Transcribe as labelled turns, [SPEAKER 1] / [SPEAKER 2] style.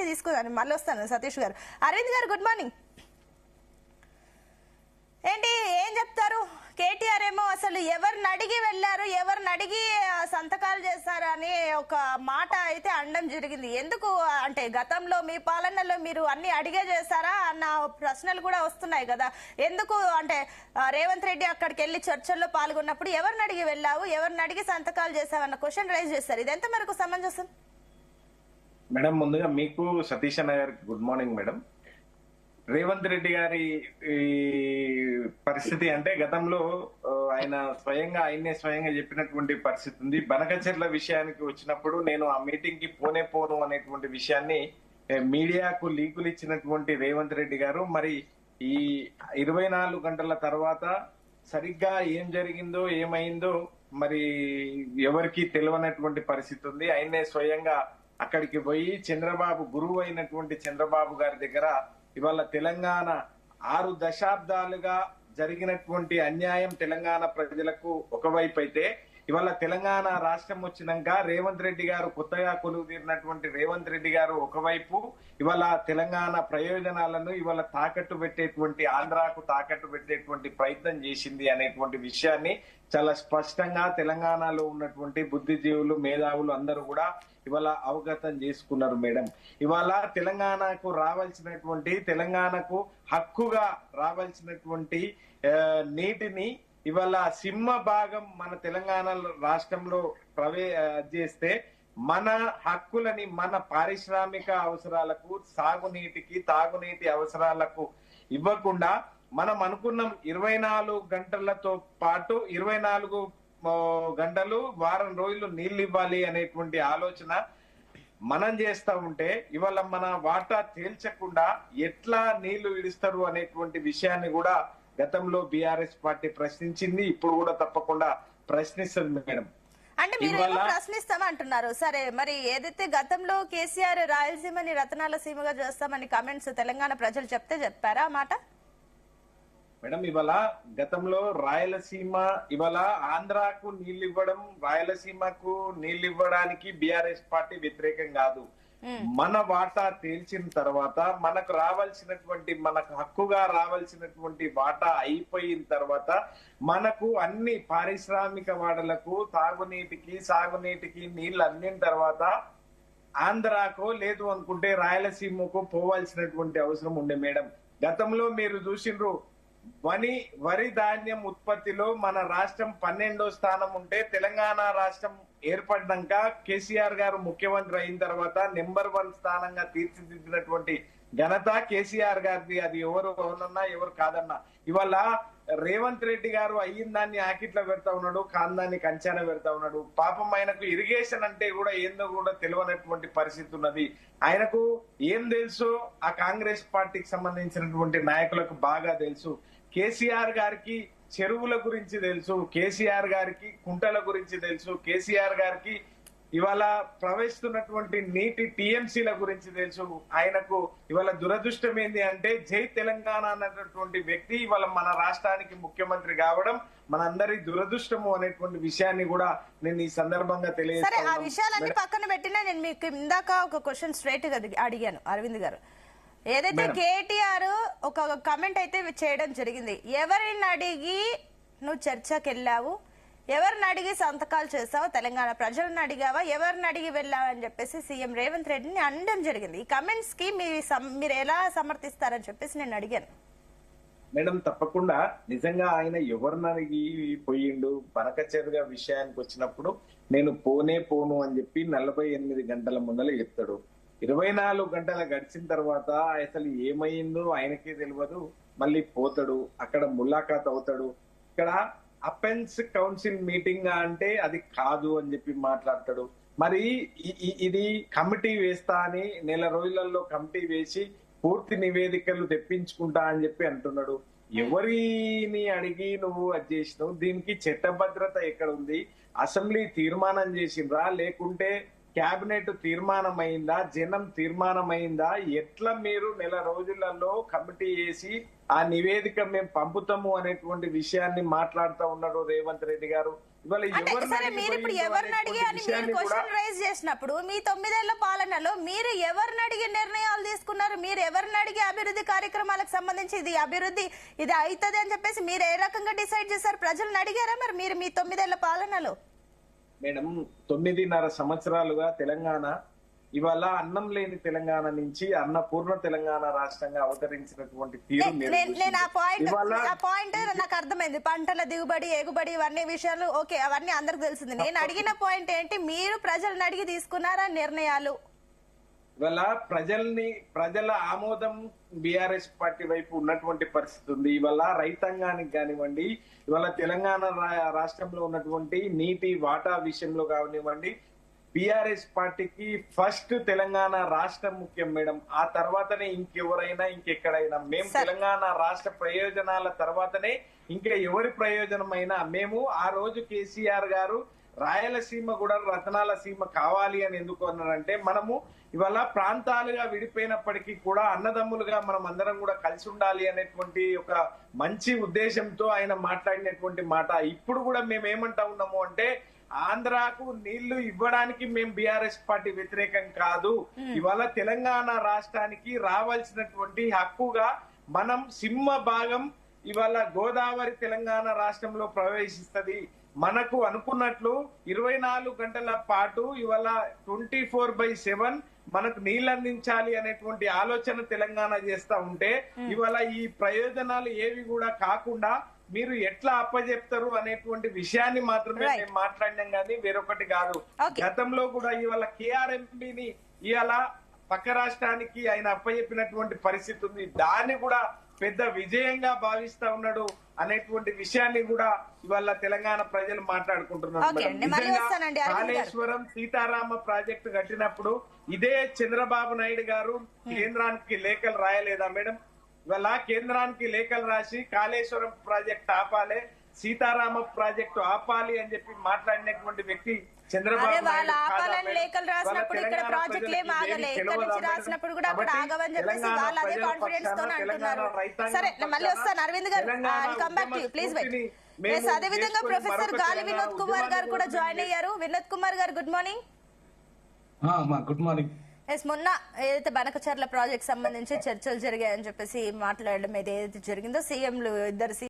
[SPEAKER 1] తీసుకున్నాను, మళ్ళీ వస్తాను సతీష్ గారు. అరవింద్ గారు గుడ్ మార్నింగ్. ఏంటి ఏం చెప్తారు? కేటీఆర్ ఏమో అసలు ఎవరిని అడిగి వెళ్ళారు, ఎవరిని అడిగి సంతకాలు చేశారు అని ఒక మాట అయితే అనడం జరిగింది. ఎందుకు అంటే గతంలో మీ పాలనలో మీరు అన్ని అడిగే చేశారా అన్న ప్రశ్నలు కూడా వస్తున్నాయి కదా. ఎందుకు అంటే రేవంత్ రెడ్డి అక్కడికి వెళ్ళి చర్చల్లో పాల్గొన్నప్పుడు ఎవరిని అడిగి వెళ్ళావు, ఎవరిని అడిగి సంతకాలు చేశావన్న క్వశ్చన్ రైజ్ చేశారు. ఇది ఎంత మేరకు సమంజసం?
[SPEAKER 2] మేడం, ముందుగా మీకు సతీష్ అన్న గారికి good morning madam. Revanth Reddy గారి పరిస్థితి అంటే గతంలో ఆయనే స్వయంగా చెప్పినటువంటి పరిస్థితి ఉంది. బనకచెర్ల విషయానికి వచ్చినప్పుడు నేను ఆ మీటింగ్ కి పోను అనేటువంటి విషయాన్ని మీడియాకు లీకులు ఇచ్చినటువంటి రేవంత్ రెడ్డి గారు మరి ఈ 24 గంటల తర్వాత సరిగ్గా ఏం జరిగిందో ఏమైందో మరి ఎవరికి తెలియనటువంటి పరిస్థితి ఉంది. ఆయనే స్వయంగా అక్కడికి పోయి చంద్రబాబు గురువు అయినటువంటి చంద్రబాబు గారి దగ్గర ఇవాళ తెలంగాణ 6 దశాబ్దాలుగా జరిగినటువంటి అన్యాయం తెలంగాణ ప్రజలకు ఒకవైపు అయితే, ఇవాళ తెలంగాణ రాష్ట్రం వచ్చినాక రేవంత్ రెడ్డి గారు కొత్తగా కొలువు తీరినటువంటి రేవంత్ రెడ్డి గారు ఒకవైపు ఇవాళ తెలంగాణ ప్రయోజనాలను ఇవాళ తాకట్టు పెట్టేటువంటి, ఆంధ్రాకు తాకట్టు పెట్టేటువంటి ప్రయత్నం చేసింది అనేటువంటి విషయాన్ని చాలా స్పష్టంగా తెలంగాణలో ఉన్నటువంటి బుద్ధిజీవులు, మేధావులు అందరూ కూడా ఇవాళ అవగతం చేసుకున్నారు మేడం. ఇవాళ తెలంగాణకు రావాల్సినటువంటి, తెలంగాణకు హక్కుగా రావాల్సినటువంటి నీటిని ఇవాళ సింహ భాగం మన తెలంగాణ రాష్ట్రంలో చేస్తే మన హక్కులని మన పారిశ్రామిక అవసరాలకు, సాగునీటికి, తాగునీటి అవసరాలకు ఇవ్వకుండా మనం అనుకున్నాం 24 గంటలతో పాటు 24 గంటలు వారం రోజులు నీళ్లు ఇవ్వాలి అనేటువంటి ఆలోచన మనం చేస్తా ఉంటే ఇవాళ మన వాటా తేల్చకుండా ఎట్లా నీళ్లు విడుస్తారు అనేటువంటి విషయాన్ని కూడా గతంలో బీఆర్ఎస్ పార్టీ ప్రశ్నించింది, ఇప్పుడు కూడా తప్పకుండా ప్రశ్నిస్తుంది మేడం.
[SPEAKER 1] అంటే మీరు ప్రశ్నిస్తామంటున్నారు. సరే, మరి ఏదైతే గతంలో కేసీఆర్ రాయలసీమని రతనాల సీమగా చేస్తామని కమెంట్స్ తెలంగాణ ప్రజలు చెప్పారా ఆ మాట?
[SPEAKER 2] మేడం, ఇవాళ గతంలో రాయలసీమ ఇవాళ ఆంధ్రాకు నీళ్లు ఇవ్వడం, రాయలసీమకు నీళ్లు ఇవ్వడానికి బీఆర్ఎస్ పార్టీ వ్యతిరేకం కాదు. మన వాటా తేల్చిన తర్వాత మనకు రావాల్సినటువంటి, మనకు హక్కుగా రావాల్సినటువంటి వాటా అయిపోయిన తర్వాత మనకు అన్ని పారిశ్రామిక వాడలకు, తాగునీటికి, సాగునీటికి నీళ్లు అందిన తర్వాత ఆంధ్రాకో లేదు అనుకుంటే రాయలసీమకు పోవాల్సినటువంటి అవసరం ఉండే మేడం. గతంలో మీరు చూసిండ్రు, వరి ధాన్యం ఉత్పత్తిలో మన రాష్ట్రం 12వ స్థానం ఉంటే తెలంగాణ రాష్ట్రం ఏర్పడినాక కేసీఆర్ గారు ముఖ్యమంత్రి అయిన తర్వాత నెంబర్ 1 స్థానంగా తీర్చిదిద్దినటువంటి ఘనత కేసీఆర్ గారిది. అది ఎవరు అవునన్నా ఎవరు కాదన్నా ఇవాళ రేవంత్ రెడ్డి గారు అయిన దాన్ని ఆకిట్లా పెడతా ఉన్నాడు, కాందాన్ని కంచాన పెడతా ఉన్నాడు. పాపం ఆయనకు ఇరిగేషన్ అంటే కూడా ఏందో కూడా తెలియనటువంటి పరిస్థితి ఉన్నది. ఆయనకు ఏం తెలుసు ఆ కాంగ్రెస్ పార్టీకి సంబంధించినటువంటి నాయకులకు బాగా తెలుసు. కేసీఆర్ గారికి చెరువుల గురించి తెలుసు, కేసీఆర్ గారికి కుంటల గురించి తెలుసు, కేసీఆర్ గారికి ఇవాళ ప్రవహిస్తున్నటువంటి నీటి టీఎంసీల గురించి తెలుసు. ఆయనకు ఇవాళ దురదృష్టం ఏంది అంటే జై తెలంగాణ అన్నటువంటి వ్యక్తి ఇవాళ మన రాష్ట్రానికి ముఖ్యమంత్రి కావడం మనందరి దురదృష్టము అనేటువంటి విషయాన్ని కూడా నేను ఈ సందర్భంగా
[SPEAKER 1] తెలియజేస్తాను. ఆ విషయాలన్నీ పక్కన పెట్టినా నేను మీకు ఇందాక ఒక క్వశ్చన్ స్ట్రైట్ గా అడిగాను అరవింద్ గారు. ఏదైతే కేటీఆర్ ఒక కమెంట్ అయితే చేయడం జరిగింది, ఎవరిని అడిగి నువ్వు చర్చకి వెళ్ళావు, ఎవరిని అడిగి సంతకాలు చేసావు, తెలంగాణ ప్రజలను అడిగావా, ఎవరిని అడిగి వెళ్ళావు అని చెప్పేసి సీఎం రేవంత్ రెడ్డిని అనడం జరిగింది. ఈ కమెంట్స్ కి మీరు ఎలా సమర్థిస్తారని చెప్పేసి నేను అడిగాను.
[SPEAKER 2] మేడం, తప్పకుండా నిజంగా ఆయన ఎవరిని అడిగి పోయిండు బనకచెరుగా విషయానికి వచ్చినప్పుడు నేను పోను అని చెప్పి 48 గంటల ముందర చెప్తాడు. 24 గంటలు గడిచిన తర్వాత అసలు ఏమైందో ఆయనకే తెలియదు. మళ్ళీ పోతాడు, అక్కడ ములాఖాత్ అవుతాడు. ఇక్కడ అపెన్స్ కౌన్సిల్ మీటింగ్ అంటే అది కాదు అని చెప్పి మాట్లాడతాడు. మరి ఇది కమిటీ వేస్తా అని నెల రోజులలో కమిటీ వేసి పూర్తి నివేదికలు తెప్పించుకుంటా అని చెప్పి అంటున్నాడు. ఎవరిని అడిగి నువ్వు అది చేసినావు? దీనికి చట్టభద్రత ఎక్కడ ఉంది? అసెంబ్లీ తీర్మానం చేసిండ్రా, లేకుంటే క్యాబినెట్ తీర్మానం అయిందా, జనం తీర్మానం అయిందా? ఎట్లా మీరు నెల రోజులలో కమిటీ వేసి ఆ నివేదిక మేము పంపుతాము అనేటువంటి విషయాన్ని మాట్లాడుతూ ఉన్నాడు రేవంత్ రెడ్డి గారు. ఇవాళ
[SPEAKER 1] అంటే
[SPEAKER 2] ఎవరిని
[SPEAKER 1] సరే
[SPEAKER 2] అడిగి
[SPEAKER 1] మీరు ఇప్పుడు
[SPEAKER 2] పోయిందో
[SPEAKER 1] ఎవరిని అడిగి
[SPEAKER 2] అనేటువంటి
[SPEAKER 1] అని మీరు
[SPEAKER 2] విషయాన్ని కూడా
[SPEAKER 1] క్వశ్చన్ రైజ్ చేసినప్పుడు మీ 9 ఏళ్ల పాలనలో మీరు ఎవరిని అడిగి నిర్ణయాలు తీసుకున్నారు? మీరు ఎవరిని అడిగి అభివృద్ధి కార్యక్రమాలకు సంబంధించి ఇది అభివృద్ధి ఇది అవుతుంది అని చెప్పేసి మీరు ఏ రకంగా డిసైడ్ చేశారు? ప్రజలను అడిగారా మరి మీరు మీ 9 ఏళ్ల పాలనలో?
[SPEAKER 2] మేడం 9.5 సంవత్సరాలుగా తెలంగాణ ఇవాళ అన్నం లేని తెలంగాణ నుంచి అన్నపూర్ణ తెలంగాణ రాష్ట్రంగా అవతరించినటువంటి తీరు మీరు
[SPEAKER 1] నేను ఆ
[SPEAKER 2] చూసింది.
[SPEAKER 1] పాయింట్ నాకు అర్థమైంది. పంటల దిగుబడి ఎగుబడి ఇవన్నీ విషయాలు ఓకే, అవన్నీ అందరికి తెలిసింది. నేను అడిగిన పాయింట్ ఏంటి, మీరు ప్రజలను అడిగి తీసుకున్నారా నిర్ణయాలు?
[SPEAKER 2] ఇవాళ ప్రజల ఆమోదం బీఆర్ఎస్ పార్టీ వైపు ఉన్నటువంటి పరిస్థితి ఉంది. ఇవాళ రైతాంగానికి కానివ్వండి, ఇవాళ తెలంగాణ రాష్ట్రంలో ఉన్నటువంటి నీటి వాటా విషయంలో కానివ్వండి, బీఆర్ఎస్ పార్టీకి ఫస్ట్ తెలంగాణ రాష్ట్రం ముఖ్యం మేడం. ఆ తర్వాతనే ఇంకెవరైనా ఇంకెక్కడైనా మేము తెలంగాణ రాష్ట్ర ప్రయోజనాల తర్వాతనే ఇంకా ఎవరి ప్రయోజనమైనా మేము ఆ రోజు కేసీఆర్ గారు రాయలసీమ కూడా రతనాల సీమ కావాలి అని ఎందుకు అన్నారంటే మనము ఇవాళ ప్రాంతాలుగా విడిపోయినప్పటికీ కూడా అన్నదమ్ములుగా మనం అందరం కూడా కలిసి ఉండాలి అనేటువంటి ఒక మంచి ఉద్దేశంతో ఆయన మాట్లాడినటువంటి మాట. ఇప్పుడు కూడా మేము ఏమంటా ఉన్నాము అంటే ఆంధ్రాకు నీళ్లు ఇవ్వడానికి మేము బీఆర్ఎస్ పార్టీ వ్యతిరేకం కాదు. ఇవాళ తెలంగాణ రాష్ట్రానికి రావాల్సినటువంటి హక్కుగా మనం సింహ భాగం ఇవాళ గోదావరి తెలంగాణ రాష్ట్రంలో ప్రవేశిస్తది. మనకు అనుకున్నట్లు 24 గంటల పాటు ఇవాళ 24/7 మనకు నీళ్ళు అందించాలి అనేటువంటి ఆలోచన తెలంగాణ చేస్తా ఉంటే ఇవాళ ఈ ప్రయోజనాలు ఏవి కూడా కాకుండా మీరు ఎట్లా అప్పచెప్తారు అనేటువంటి విషయాన్ని మాత్రమే మేము మాట్లాడినాం కానీ వేరొకటి కాదు. గతంలో కూడా ఇవాళ కేఆర్ఎంబిని ఇవాళ పక్క రాష్ట్రానికి ఆయన అప్పచెప్పినటువంటి పరిస్థితి ఉంది. దాన్ని కూడా పెద్ద విజయంగా భావిస్తా ఉన్నాడు అనేటువంటి విషయాన్ని కూడా ఇవాళ తెలంగాణ ప్రజలు మాట్లాడుకుంటున్నారు. కాళేశ్వరం సీతారామ ప్రాజెక్టు కట్టినప్పుడు ఇదే చంద్రబాబు నాయుడు గారు కేంద్రానికి లేఖలు రాయలేదా మేడం? ఇవాళ కేంద్రానికి లేఖలు రాసి కాళేశ్వరం ప్రాజెక్ట్ ఆపాలి, సీతారామ ప్రాజెక్టు ఆపాలి అని చెప్పి మాట్లాడినటువంటి వ్యక్తి చంద్రబాబు
[SPEAKER 1] వాళ్ళు ఆపాలని లేఖలు రాసినప్పుడు ఇక్కడ ప్రాజెక్టులు ఏం ఆగలే. ఇక్కడ నుంచి రాసినప్పుడు కూడా అక్కడ ఆగవని చెప్పేసి వాళ్ళు అదే కాన్ఫిడెన్స్ తో అంటున్నారు. సరే మళ్ళీ వస్తాను Arvind garu, come back to you, please wait. అదే విధంగా ప్రొఫెసర్ గాలి వినోద్ కుమార్ గారు కూడా జాయిన్ అయ్యారు. వినోద్ కుమార్ గారు గుడ్ మార్నింగ్.
[SPEAKER 3] Good morning.
[SPEAKER 1] మొన్న ఏదైతే బనకచర్ల ప్రాజెక్ట్ సంబంధించి చర్చలు జరిగాయని చెప్పేసి మాట్లాడడం ఏదైతే జరిగిందో, సీఎంలు ఇద్దరు